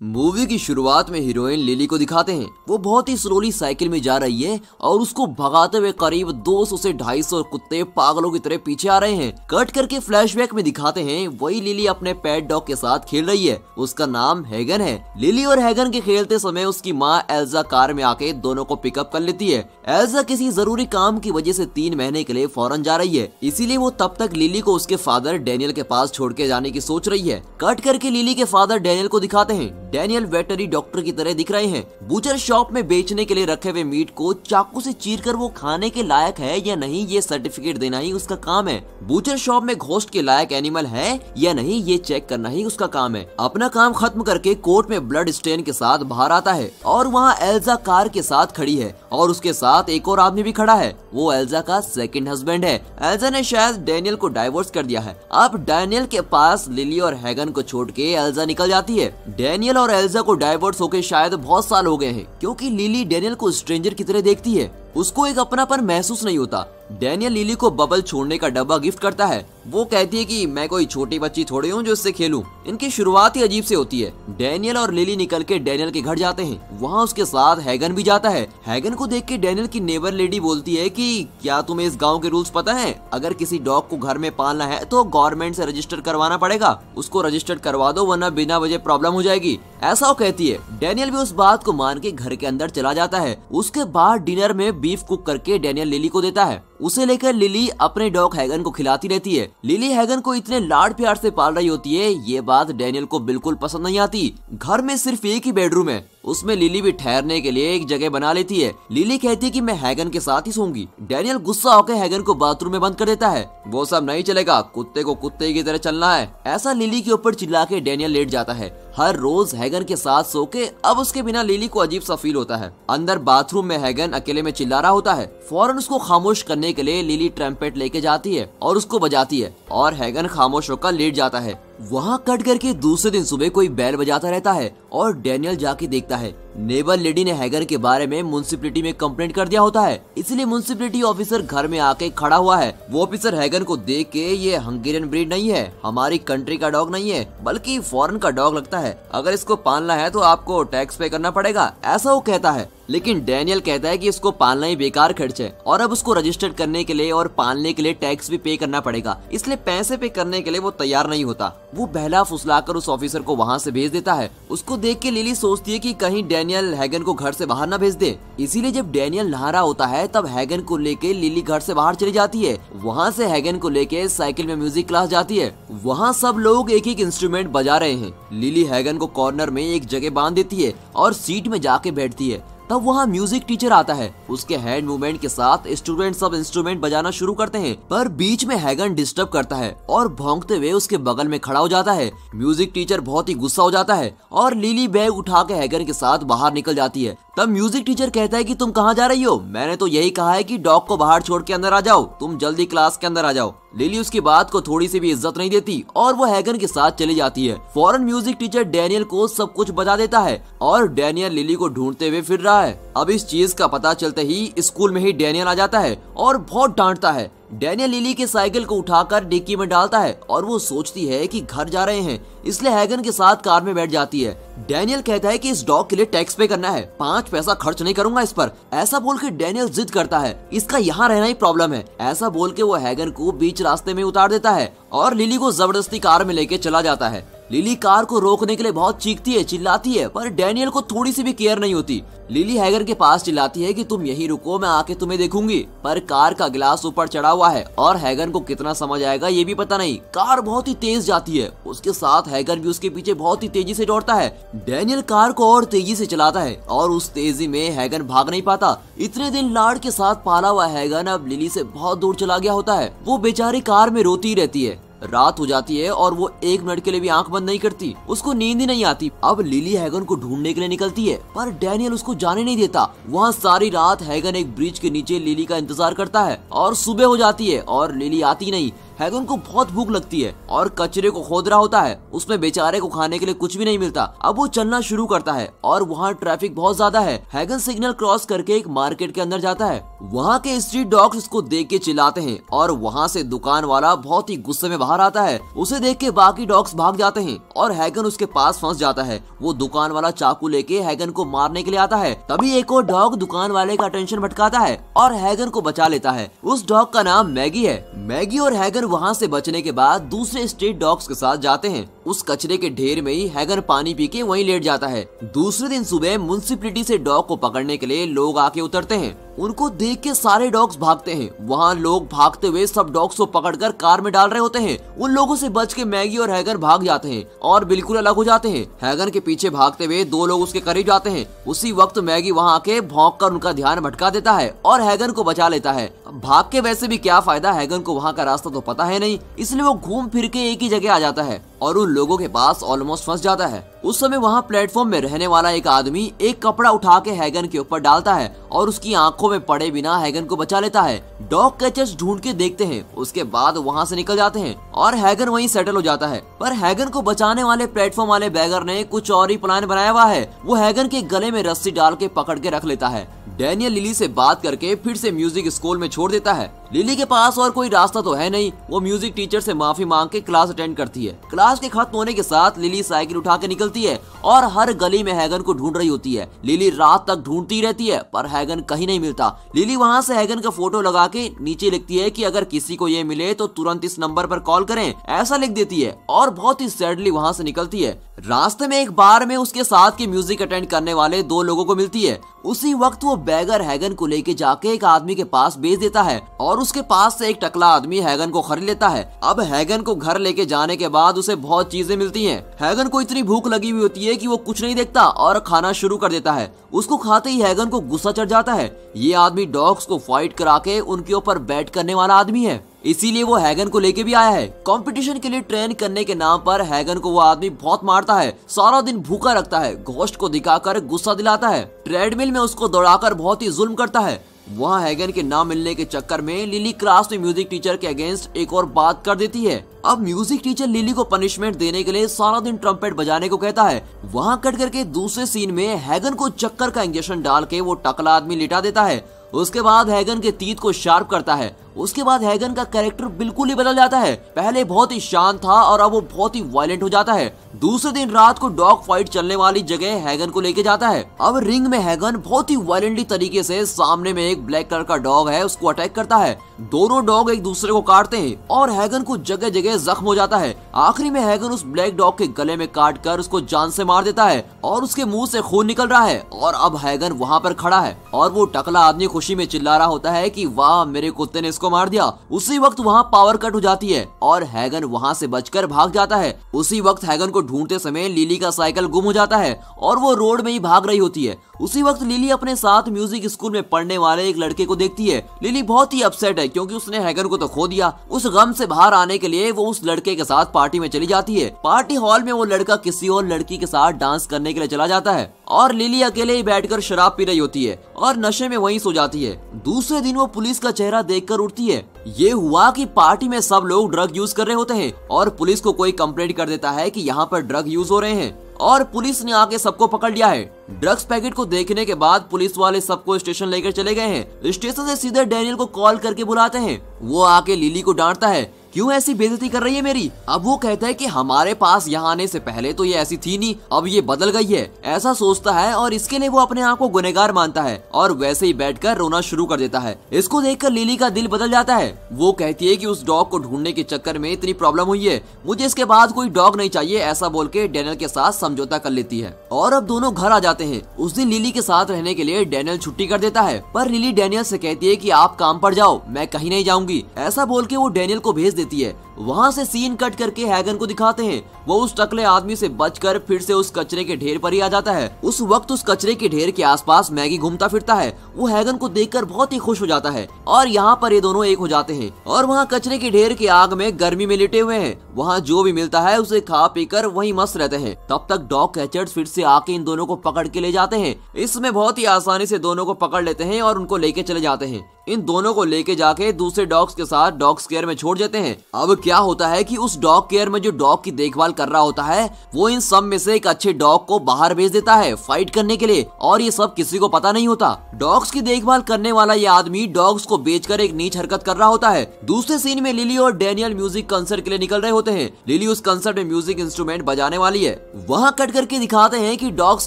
Movie की शुरुआत में हीरोइन लिली को दिखाते हैं। वो बहुत ही स्लोली साइकिल में जा रही है और उसको भगाते हुए करीब 200 से 250 कुत्ते पागलों की तरह पीछे आ रहे हैं। कट करके फ्लैशबैक में दिखाते हैं वही लिली अपने पेट डॉग के साथ खेल रही है। उसका नाम हैगन है। लिली और हैगन के खेलते समय उसकी माँ एल्जा कार में आके दोनों को पिकअप कर लेती है। एल्जा किसी जरूरी काम की वजह से 3 महीने के लिए फॉरेन जा रही है, इसीलिए वो तब तक लिली को उसके फादर डैनियल के पास छोड़ के जाने की सोच रही है। कट करके लिली के फादर डैनियल को दिखाते हैं। डैनियल वेटरी डॉक्टर की तरह दिख रहे हैं। बूचर शॉप में बेचने के लिए रखे हुए मीट को चाकू से चीरकर वो खाने के लायक है या नहीं, ये सर्टिफिकेट देना ही उसका काम है। बूचर शॉप में घोस्ट के लायक एनिमल है या नहीं, ये चेक करना ही उसका काम है। अपना काम खत्म करके कोर्ट में ब्लड स्टेन के साथ बाहर आता है और वहाँ एल्जा कार के साथ खड़ी है और उसके साथ एक और आदमी भी खड़ा है। वो एल्जा का सेकंड हस्बैंड है। एल्जा ने शायद डैनियल को डाइवोर्स कर दिया है। अब डैनियल के पास लिली और हैगन को छोड़ के एल्जा निकल जाती है। डैनियल और एल्जा को डाइवोर्स होके शायद बहुत साल हो गए हैं, क्योंकि लिली डैनियल को स्ट्रेंजर की तरह देखती है। उसको एक अपनापन महसूस नहीं होता। डैनियल लिली को बबल छोड़ने का डब्बा गिफ्ट करता है। वो कहती है कि मैं कोई छोटी बच्ची थोड़ी हूँ जो इससे खेलूं। इनकी शुरुआत ही अजीब से होती है। डैनियल और लिली निकल के डैनियल के घर जाते हैं। वहाँ उसके साथ हैगन भी जाता है। हैगन को देख के डैनियल की नेबर लेडी बोलती है कि क्या तुम्हें इस गाँव के रूल्स पता है? अगर किसी डॉग को घर में पालना है तो गवर्नमेंट से रजिस्टर करवाना पड़ेगा। उसको रजिस्टर करवा दो वरना बिना वजह प्रॉब्लम हो जाएगी, ऐसा वो कहती है। डैनियल भी उस बात को मान के घर के अंदर चला जाता है। उसके बाद डिनर में बीफ कुक करके डैनियल लिली को देता है। उसे लेकर लिली अपने डॉग हैगन को खिलाती रहती है। लिली हैगन को इतने लाड प्यार से पाल रही होती है, ये बात डैनियल को बिल्कुल पसंद नहीं आती। घर में सिर्फ एक ही बेडरूम है, उसमें लिली भी ठहरने के लिए एक जगह बना लेती है। लिली कहती है कि मैं हैगन के साथ ही सोऊंगी। डैनियल गुस्सा होकर हैगन को बाथरूम में बंद कर देता है। वो सब नहीं चलेगा, कुत्ते को कुत्ते की तरह चलना है, ऐसा लिली के ऊपर चिल्ला के डैनियल लेट जाता है। हर रोज हैगन के साथ सो के अब उसके बिना लिली को अजीब सा फील होता है। अंदर बाथरूम में हैगन अकेले में चिल्ला रहा होता है। फौरन उसको खामोश करने के लिए लिली ट्रम्पेट लेके जाती है और उसको बजाती है और हैगन खामोश होकर लेट जाता है। वहाँ कट करके दूसरे दिन सुबह कोई बैल बजाता रहता है और डैनियल जाके देखता है। नेबर लेडी ने हैगन के बारे में म्युनिसिपैलिटी में कंप्लेंट कर दिया होता है, इसलिए म्युनिसिपैलिटी ऑफिसर घर में आके खड़ा हुआ है। वो ऑफिसर हैगन को देख के ये हंगेरियन ब्रीड नहीं है, हमारी कंट्री का डॉग नहीं है, बल्कि फॉरेन का डॉग लगता है। अगर इसको पालना है तो आपको टैक्स पे करना पड़ेगा, ऐसा वो कहता है। लेकिन डैनियल कहता है कि इसको पालना ही बेकार खर्च है और अब उसको रजिस्टर करने के लिए और पालने के लिए टैक्स भी पे करना पड़ेगा, इसलिए पैसे पे करने के लिए वो तैयार नहीं होता। वो बहला फुसलाकर उस ऑफिसर को वहाँ से भेज देता है। उसको देख के लिली सोचती है कि कहीं डैनियल हैगन को घर से बाहर ना भेज दे। इसीलिए जब डैनियल नहा रहा होता है तब हैगन को लेके लिली घर से बाहर चली जाती है। वहाँ से हैगन को लेके साइकिल में म्यूजिक क्लास जाती है। वहाँ सब लोग एक एक इंस्ट्रूमेंट बजा रहे हैं। लिली हैगन को कॉर्नर में एक जगह बांध देती है और सीट में जाके बैठती है। तब वहाँ म्यूजिक टीचर आता है। उसके हैंड मूवमेंट के साथ स्टूडेंट सब इंस्ट्रूमेंट बजाना शुरू करते हैं, पर बीच में हैगन डिस्टर्ब करता है और भौंकते हुए उसके बगल में खड़ा हो जाता है। म्यूजिक टीचर बहुत ही गुस्सा हो जाता है और लिली बैग उठा के हैगन के साथ बाहर निकल जाती है। तब म्यूजिक टीचर कहता है कि तुम कहाँ जा रही हो? मैंने तो यही कहा है कि डॉग को बाहर छोड़ के अंदर आ जाओ, तुम जल्दी क्लास के अंदर आ जाओ। लिली उसकी बात को थोड़ी सी भी इज्जत नहीं देती और वो हैगन के साथ चली जाती है। फौरन म्यूजिक टीचर डैनियल को सब कुछ बता देता है और डैनियल लिली को ढूंढते हुए फिर रहा है। अब इस चीज का पता चलते ही स्कूल में ही डैनियल आ जाता है और बहुत डांटता है। डैनियल लिली के साइकिल को उठाकर डिक्की में डालता है और वो सोचती है कि घर जा रहे हैं, इसलिए हैगन के साथ कार में बैठ जाती है। डैनियल कहता है कि इस डॉग के लिए टैक्स पे करना है, 5 पैसा खर्च नहीं करूंगा इस पर। ऐसा बोल के डैनियल जिद करता है, इसका यहाँ रहना ही प्रॉब्लम है। ऐसा बोल के वो हैगन को बीच रास्ते में उतार देता है और लिली को जबरदस्ती कार में लेके चला जाता है। लिली कार को रोकने के लिए बहुत चीखती है, चिल्लाती है, पर डैनियल को थोड़ी सी भी केयर नहीं होती। लिली हैगन के पास चिल्लाती है कि तुम यहीं रुको, मैं आके तुम्हें देखूंगी, पर कार का गिलास ऊपर चढ़ा हुआ है और हैगन को कितना समझ आएगा ये भी पता नहीं। कार बहुत ही तेज जाती है, उसके साथ हैगन भी उसके पीछे बहुत ही तेजी से दौड़ता है। डैनियल कार को और तेजी से चलाता है और उस तेजी में हैगन भाग नहीं पाता। इतने दिन लाड के साथ पाला हुआ हैगन अब लिली से बहुत दूर चला गया होता है। वो बेचारी कार में रोती रहती है। रात हो जाती है और वो 1 मिनट के लिए भी आंख बंद नहीं करती, उसको नींद ही नहीं आती। अब लिली हैगन को ढूंढने के लिए निकलती है, पर डैनियल उसको जाने नहीं देता। वहाँ सारी रात हैगन एक ब्रिज के नीचे लिली का इंतजार करता है और सुबह हो जाती है और लिली आती नहीं। हैगन को बहुत भूख लगती है और कचरे को खोद रहा होता है। उसमें बेचारे को खाने के लिए कुछ भी नहीं मिलता। अब वो चलना शुरू करता है और वहाँ ट्रैफिक बहुत ज्यादा है। हैगन सिग्नल क्रॉस करके एक मार्केट के अंदर जाता है। वहाँ के स्ट्रीट डॉग्स इसको देख के चिल्लाते हैं और वहाँ से दुकान वाला बहुत ही गुस्से में बाहर आता है। उसे देख के बाकी डॉग्स भाग जाते हैं और हैगन उसके पास फंस जाता है। वो दुकान वाला चाकू लेके हैगन को मारने के लिए आता है। तभी एक और डॉग दुकान वाले का अटेंशन भटकाता है और हैगन को बचा लेता है। उस डॉग का नाम मैगी है। मैगी और हैगन वहाँ से बचने के बाद दूसरे स्ट्रीट डॉग्स के साथ जाते हैं। उस कचरे के ढेर में ही हैगन पानी पी के वहीं लेट जाता है। दूसरे दिन सुबह म्युनिसिपैलिटी से डॉग को पकड़ने के लिए लोग आके उतरते हैं। उनको देख के सारे डॉग्स भागते हैं। वहाँ लोग भागते हुए सब डॉग्स को पकड़कर कार में डाल रहे होते हैं। उन लोगों से बच के मैगी और हैगन भाग जाते हैं और बिल्कुल अलग हो जाते हैं। हैगन के पीछे भागते हुए दो लोग उसके करीब जाते हैं। उसी वक्त मैगी वहाँ आके भौंक कर उनका ध्यान भटका देता है और हैगन को बचा लेता है। भाग के वैसे भी क्या फायदा, हैगन को वहाँ का रास्ता तो पता है नहीं, इसलिए वो घूम फिर के एक ही जगह आ जाता है और उन लोगों के पास ऑलमोस्ट फंस जाता है। उस समय वहाँ प्लेटफॉर्म में रहने वाला एक आदमी एक कपड़ा उठा के हैगन के ऊपर डालता है और उसकी आंखों में पड़े बिना हैगन को बचा लेता है। डॉग कैचर्स ढूंढ के देखते हैं, उसके बाद वहाँ से निकल जाते हैं और हैगन वहीं सेटल हो जाता है। पर हैगन को बचाने वाले प्लेटफॉर्म वाले बैगर ने कुछ और ही प्लान बनाया हुआ है। वो हैगन के गले में रस्सी डाल के पकड़ के रख लेता है। डैनियल लिली से बात करके फिर से म्यूजिक स्कूल में छोड़ देता है। लिली के पास और कोई रास्ता तो है नहीं। वो म्यूजिक टीचर से माफी मांग के क्लास अटेंड करती है। क्लास के खत्म होने के साथ लिली साइकिल उठा के निकलती है और हर गली में हैगन को ढूंढ रही होती है। लिली रात तक ढूंढती रहती है पर हैगन कहीं नहीं मिलता। लिली वहाँ से हैगन का फोटो लगा के नीचे लिखती है कि अगर किसी को ये मिले तो तुरंत इस नंबर पर कॉल करें, ऐसा लिख देती है और बहुत ही सैडली वहाँ से निकलती है। रास्ते में एक बार में उसके साथ के म्यूजिक अटेंड करने वाले दो लोगों को मिलती है। उसी वक्त वो बैगर हैगन को लेके जाके एक आदमी के पास भेज देता है और उसके पास से एक टकला आदमी हैगन को खरीद लेता है। अब हैगन को घर लेके जाने के बाद उसे बहुत चीजें मिलती हैं। हैगन को इतनी भूख लगी हुई होती है कि वो कुछ नहीं देखता और खाना शुरू कर देता है। उसको खाते ही हैगन को गुस्सा चढ़ जाता है। ये आदमी डॉग्स को फाइट करा के उनके ऊपर बैट करने वाला आदमी है, इसीलिए वो हैगन को लेके भी आया है। कंपटीशन के लिए ट्रेन करने के नाम पर हैगन को वो आदमी बहुत मारता है, सारा दिन भूखा रखता है, घोस्ट को दिखाकर गुस्सा दिलाता है, ट्रेडमिल में उसको दौड़ाकर बहुत ही जुल्म करता है। वहाँ हैगन के ना मिलने के चक्कर में लिली क्लास में म्यूजिक टीचर के अगेंस्ट एक और बात कर देती है। अब म्यूजिक टीचर लिली को पनिशमेंट देने के लिए सारा दिन ट्रम्पेट बजाने को कहता है। वहाँ कट करके दूसरे सीन में हैगन को चक्कर का इंजेक्शन डाल के वो टकला आदमी लिटा देता है। उसके बाद हैगन के तीत को शार्प करता है। उसके बाद हैगन का कैरेक्टर बिल्कुल ही बदल जाता है। पहले बहुत ही शांत था और अब वो बहुत ही वायलेंट हो जाता है। दूसरे दिन रात को डॉग फाइट चलने वाली जगह हैगन को लेके जाता है। अब रिंग में हैगन बहुत ही वायलेंटली तरीके से सामने में एक ब्लैक कलर का डॉग है उसको अटैक करता है। दोनों डॉग एक दूसरे को काटते हैं और हैगन को जगह जगह जख्म हो जाता है। आखिरी में हैगन उस ब्लैक डॉग के गले में काट कर उसको जान से मार देता है और उसके मुंह से खून निकल रहा है और अब हैगन वहाँ पर खड़ा है और वो टकला आदमी खुशी में चिल्ला रहा होता है कि वाह मेरे कुत्ते ने इसको मार दिया। उसी वक्त वहाँ पावर कट हो जाती है और हैगन वहाँ से बचकर भाग जाता है। उसी वक्त हैगन को ढूंढते समय लिली का साइकिल गुम हो जाता है और वो रोड में ही भाग रही होती है। उसी वक्त लिली अपने साथ म्यूजिक स्कूल में पढ़ने वाले एक लड़के को देखती है। लिली बहुत ही अपसेट है क्योंकि उसने हैगन को तो खो दिया। उस गम से बाहर आने के लिए वो उस लड़के के साथ पार्टी में चली जाती है। पार्टी हॉल में वो लड़का किसी और लड़की के साथ डांस करने के लिए चला जाता है और लिली अकेले ही बैठकर शराब पी रही होती है और नशे में वहीं सो जाती है। दूसरे दिन वो पुलिस का चेहरा देखकर उठती है। ये हुआ कि पार्टी में सब लोग ड्रग यूज कर रहे होते हैं और पुलिस को कोई कंप्लेंट कर देता है कि यहाँ पर ड्रग यूज हो रहे हैं और पुलिस ने आके सबको पकड़ लिया है। ड्रग्स पैकेट को देखने के बाद पुलिस वाले सबको स्टेशन लेकर चले गए हैं। स्टेशन से सीधे डैनियल को कॉल करके बुलाते हैं। वो आके लिली को डांटता है, क्यों ऐसी बेइज्जती कर रही है मेरी। अब वो कहता है कि हमारे पास यहाँ आने से पहले तो ये ऐसी थी नहीं, अब ये बदल गई है, ऐसा सोचता है और इसके लिए वो अपने आप को गुनहगार मानता है और वैसे ही बैठकर रोना शुरू कर देता है। इसको देखकर लिली का दिल बदल जाता है। वो कहती है कि उस डॉग को ढूंढने के चक्कर में इतनी प्रॉब्लम हुई है, मुझे इसके बाद कोई डॉग नहीं चाहिए, ऐसा बोल के डैनियल के साथ समझौता कर लेती है और अब दोनों घर आ जाते हैं। उस दिन लिली के साथ रहने के लिए डैनियल छुट्टी कर देता है पर लिली डैनियल से कहती है कि आप काम पर जाओ, मैं कहीं नहीं जाऊंगी, ऐसा बोल के वो डैनियल को भेज देती है। वहाँ से सीन कट करके हैगन को दिखाते हैं। वो उस टकले आदमी से बचकर फिर से उस कचरे के ढेर पर ही आ जाता है। उस वक्त उस कचरे के ढेर के आसपास मैगी घूमता फिरता है। वो हैगन को देखकर बहुत ही खुश हो जाता है और यहाँ पर ये दोनों एक हो जाते हैं और वहाँ कचरे के ढेर के आग में गर्मी में लेटे हुए हैं। वहाँ जो भी मिलता है उसे खा पीकर वहीं मस्त रहते हैं। तब तक डॉग कैचर्स फिर से आके इन दोनों को पकड़ के ले जाते हैं। इसमें बहुत ही आसानी से दोनों को पकड़ लेते हैं और उनको लेके चले जाते हैं। इन दोनों को लेके जाके दूसरे डॉग्स के साथ डॉग्स केयर में छोड़ देते हैं। अब क्या होता है कि उस डॉग केयर में जो डॉग की देखभाल कर रहा होता है वो इन सब में से एक अच्छे डॉग को बाहर भेज देता है फाइट करने के लिए, और ये सब किसी को पता नहीं होता। डॉग्स की देखभाल करने वाला ये आदमी डॉग्स को बेचकर एक नीच हरकत कर रहा होता है। दूसरे सीन में लिली और डैनियल म्यूजिक कंसर्ट के लिए निकल रहे होते हैं। लिली उस कंसर्ट में म्यूजिक इंस्ट्रूमेंट बजाने वाली है। वहाँ कट करके दिखाते हैं कि डॉग्स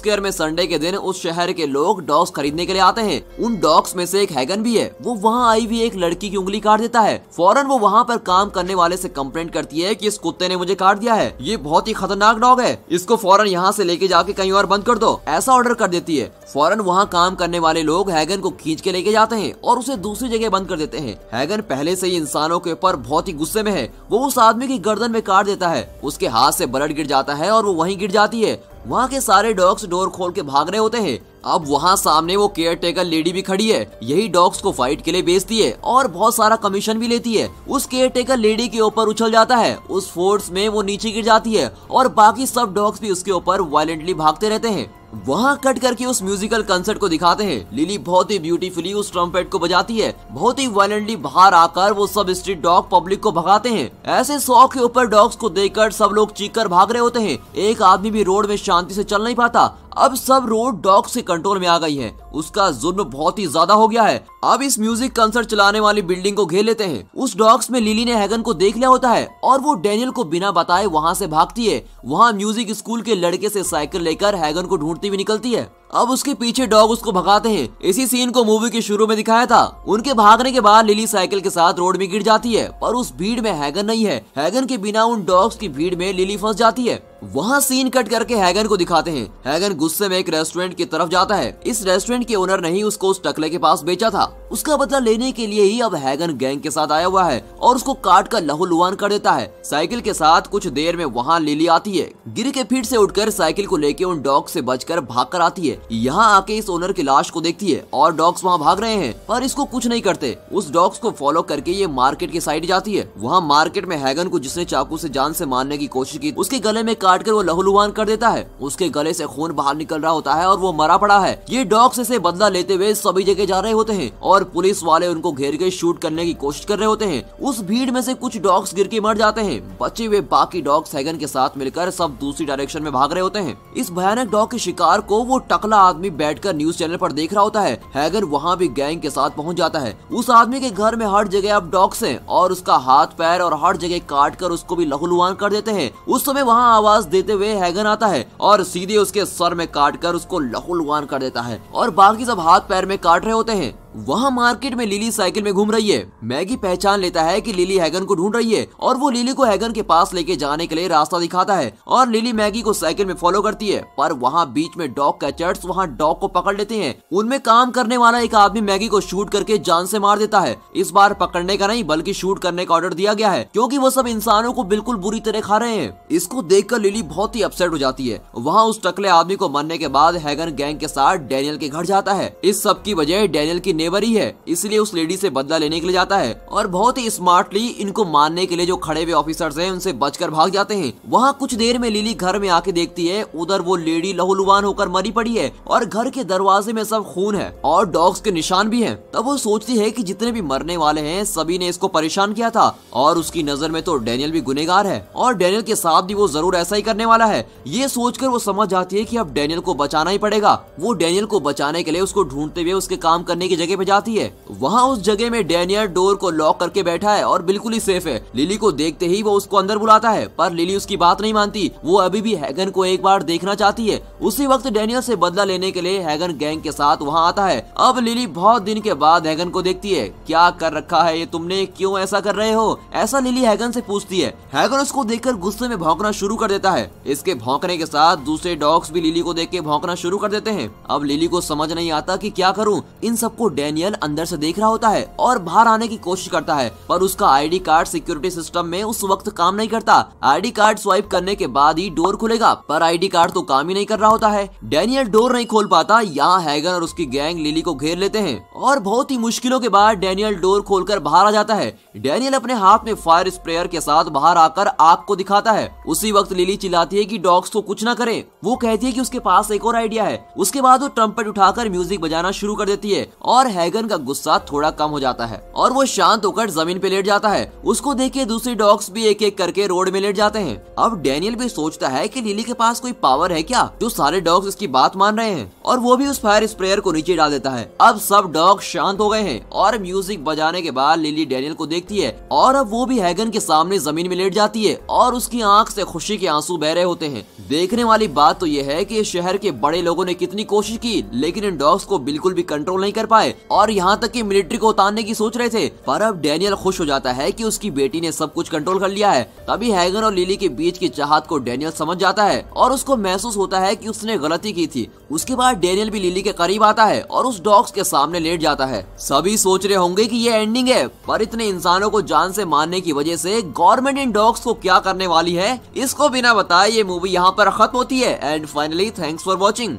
केयर में संडे के दिन उस शहर के लोग डॉग्स खरीदने के लिए आते हैं। उन डॉग्स में से एक हैगन भी है। वो वहाँ आई हुई एक लड़की की उंगली काट देता है। फौरन वो वहाँ पर काम करने वाले से कंप्लेंट करती है कि इस कुत्ते ने मुझे काट दिया है, ये बहुत ही खतरनाक डॉग है, इसको फौरन यहाँ से लेके जाके कहीं और बंद कर दो, ऐसा ऑर्डर कर देती है। फौरन वहाँ काम करने वाले लोग हैगन को खींच के लेके जाते हैं और उसे दूसरी जगह बंद कर देते हैं। हैगन पहले से ही इंसानों के ऊपर बहुत ही गुस्से में है। वो उस आदमी की गर्दन में काट देता है। उसके हाथ से ब्लड गिर जाता है और वो वहीं गिर जाती है। वहाँ के सारे डॉग्स डोर खोल के भाग रहे होते हैं। अब वहाँ सामने वो केयर टेकर लेडी भी खड़ी है। यही डॉग्स को फाइट के लिए बेचती है और बहुत सारा कमीशन भी लेती है। उस केयर टेकर लेडी के ऊपर उछल जाता है। उस फोर्स में वो नीचे गिर जाती है और बाकी सब डॉग्स भी उसके ऊपर वायलेंटली भागते रहते हैं। वहाँ कट करके उस म्यूजिकल कंसर्ट को दिखाते हैं। लिली बहुत ही ब्यूटीफुली उस ट्रम्पेट को बजाती है। बहुत ही वायलेंटली बाहर आकर वो सब स्ट्रीट डॉग पब्लिक को भगाते हैं। ऐसे 100 के ऊपर डॉग्स को देखकर सब लोग चीखकर भाग रहे होते हैं। एक आदमी भी रोड में शांति से चल नहीं पाता। अब सब रोड डॉग से कंट्रोल में आ गई है। उसका जुल्म बहुत ही ज्यादा हो गया है। अब इस म्यूजिक कंसर्ट चलाने वाली बिल्डिंग को घेर लेते हैं। उस डॉग्स में लिली ने हैगन को देख लिया होता है और वो डैनियल को बिना बताए वहाँ से भागती है। वहाँ म्यूजिक स्कूल के लड़के से साइकिल लेकर हैगन को ढूंढती हुई निकलती है। अब उसके पीछे डॉग उसको भगाते हैं। इसी सीन को मूवी के शुरू में दिखाया था। उनके भागने के बाद लिली साइकिल के साथ रोड में गिर जाती है, पर उस भीड़ में हैगन नहीं है। हैगन के बिना उन डॉग्स की भीड़ में लिली फंस जाती है। वहाँ सीन कट करके हैगन को दिखाते हैं। हैगन गुस्से में एक रेस्टोरेंट की तरफ जाता है। इस रेस्टोरेंट के ओनर ने ही उसको उस टकले के पास बेचा था। उसका बदला लेने के लिए ही अब हैगन गैंग के साथ आया हुआ है और उसको काट कर लहूलुहान कर देता है। साइकिल के साथ कुछ देर में वहाँ लिली आती है। गिर के फिर से उठकर साइकिल को लेके उन डॉग से बचकर भाग कर आती है। यहाँ आके इस ओनर की लाश को देखती है और डॉग्स वहाँ भाग रहे हैं, पर इसको कुछ नहीं करते। उस डॉग्स को फॉलो करके ये मार्केट की साइड जाती है। वहाँ मार्केट में हैगन को जिसने चाकू से जान से मारने की कोशिश की, उसके गले में काट कर वो लहूलुहान कर देता है। उसके गले से खून बाहर निकल रहा होता है और वो मरा पड़ा है। ये डॉग्स इसे बदला लेते हुए सभी जगह जा रहे होते हैं और पुलिस वाले उनको घेर के शूट करने की कोशिश कर रहे होते हैं। उस भीड़ में से कुछ डॉग्स गिर के मर जाते हैं। बचे हुए बाकी डॉग्स हैगन के साथ मिलकर सब दूसरी डायरेक्शन में भाग रहे होते हैं। इस भयानक डॉग के शिकार को वो टकला आदमी बैठकर न्यूज चैनल पर देख रहा होता है। हैगन वहाँ भी गैंग के साथ पहुँच जाता है। उस आदमी के घर में हर जगह अब डॉग्स हैं और उसका हाथ पैर और हर जगह काट कर उसको भी लहूलुहान कर देते हैं। उस समय वहाँ आवाज देते हुए हैगन आता है और सीधे उसके सर में काट कर उसको लहूलुहान कर देता है और बाकी सब हाथ पैर में काट रहे होते हैं। वहाँ मार्केट में लिली साइकिल में घूम रही है। मैगी पहचान लेता है कि लिली हैगन को ढूंढ रही है और वो लिली को हैगन के पास लेके जाने के लिए रास्ता दिखाता है और लिली मैगी को साइकिल में फॉलो करती है। पर वहाँ बीच में डॉग कैचर्स वहाँ डॉग को पकड़ लेते हैं। उनमें काम करने वाला एक आदमी मैगी को शूट करके जान से मार देता है। इस बार पकड़ने का नहीं बल्कि शूट करने का ऑर्डर दिया गया है, क्योंकि वो सब इंसानों को बिल्कुल बुरी तरह खा रहे हैं। इसको देखकर लिली बहुत ही अपसेट हो जाती है। वहाँ उस टकले आदमी को मरने के बाद हैगन गैंग के साथ डैनियल के घर जाता है। इस सब की वजह डैनियल की नेबर ही है, इसलिए उस लेडी से बदला लेने के लिए जाता है और बहुत ही स्मार्टली इनको मारने के लिए जो खड़े हुए ऑफिसर्स हैं उनसे बचकर भाग जाते हैं। वहाँ कुछ देर में लिली घर में आके देखती है, उधर वो लेडी लहूलुहान होकर मरी पड़ी है और घर के दरवाजे में सब खून है और डॉग्स के निशान भी हैं। तब वो सोचती है कि जितने भी मरने वाले हैं सभी ने इसको परेशान किया था और उसकी नजर में तो डैनियल भी गुनहगार है और डैनियल के साथ भी वो जरूर ऐसा ही करने वाला है। ये सोचकर वो समझ जाती है कि अब डैनियल को बचाना ही पड़ेगा। वो डैनियल को बचाने के लिए उसको ढूंढते हुए उसके काम करने की जगह पे जाती है। वहाँ उस जगह में डैनियल डोर को लॉक करके बैठा है और बिल्कुल ही सेफ है। लिली को देखते ही वो उसको अंदर बुलाता है, पर लिली उसकी बात नहीं मानती। वो अभी भी हैगन को एक बार देखना चाहती है। उसी वक्त डैनियल से बदला लेने के लिए हैगन गैंग के साथ वहाँ आता है। अब लिली बहुत दिन के बाद हैगन को देखती है। क्या कर रखा है ये तुमने, क्यों ऐसा कर रहे हो, ऐसा लिली हैगन से पूछती है। हैगन उसको देखकर गुस्से में भौंकना शुरू कर देता है। इसके भौंकने के साथ दूसरे डॉग्स भी लिली को देख के भौंकना शुरू कर देते हैं। अब लिली को समझ नहीं आता कि क्या करूं। इन सबको डैनियल अंदर से देख रहा होता है और बाहर आने की कोशिश करता है, पर उसका आईडी कार्ड सिक्योरिटी सिस्टम में उस वक्त काम नहीं करता। आईडी कार्ड स्वाइप करने के बाद ही डोर खुलेगा, पर आईडी कार्ड तो काम ही नहीं कर रहा होता है। डैनियल डोर नहीं खोल पाता। यहाँ हैगन और उसकी गैंग लिली को घेर लेते हैं और बहुत ही मुश्किलों के बाद डैनियल डोर खोलकर बाहर आ जाता है। डैनियल अपने हाथ में फायर स्प्रेयर के साथ बाहर आकर आग को दिखाता है। उसी वक्त लिली चिल्लाती है कि डॉग्स को कुछ ना करें। वो कहती है कि उसके पास एक और आइडिया है। उसके बाद वो ट्रम्पेट उठाकर म्यूजिक बजाना शुरू कर देती है और हैगन का गुस्सा थोड़ा कम हो जाता है और वो शांत होकर जमीन पे लेट जाता है। उसको देख के दूसरे डॉग्स भी एक एक करके रोड में लेट जाते हैं। अब डैनियल भी सोचता है कि लिली के पास कोई पावर है क्या जो सारे डॉग्स इसकी बात मान रहे हैं, और वो भी उस फायर स्प्रेयर को नीचे डाल देता है। अब सब डॉग शांत हो गए हैं और म्यूजिक बजाने के बाद लिली डैनियल को देखती है और अब वो भी हैगन के सामने जमीन में लेट जाती है और उसकी आंख से खुशी के आंसू बह रहे होते हैं। देखने वाली बात तो ये है कि इस शहर के बड़े लोगों ने कितनी कोशिश की, लेकिन इन डॉग्स को बिल्कुल भी कंट्रोल नहीं कर पाए और यहाँ तक कि मिलिट्री को उतारने की सोच रहे थे। पर अब डैनियल खुश हो जाता है कि उसकी बेटी ने सब कुछ कंट्रोल कर लिया है। तभी हैगन और लिली के बीच की चाहत को डैनियल समझ जाता है और उसको महसूस होता है कि उसने गलती की थी। उसके बाद डैनियल भी लिली के करीब आता है और उस डॉग्स के सामने लेट जाता है। सभी सोच रहे होंगे कि ये एंडिंग है, पर इतने इंसानों को जान से मारने की वजह से गवर्नमेंट इन डॉग्स को क्या करने वाली है, इसको बिना बताए ये मूवी यहाँ पर खत्म होती है। And finally thanks for watching.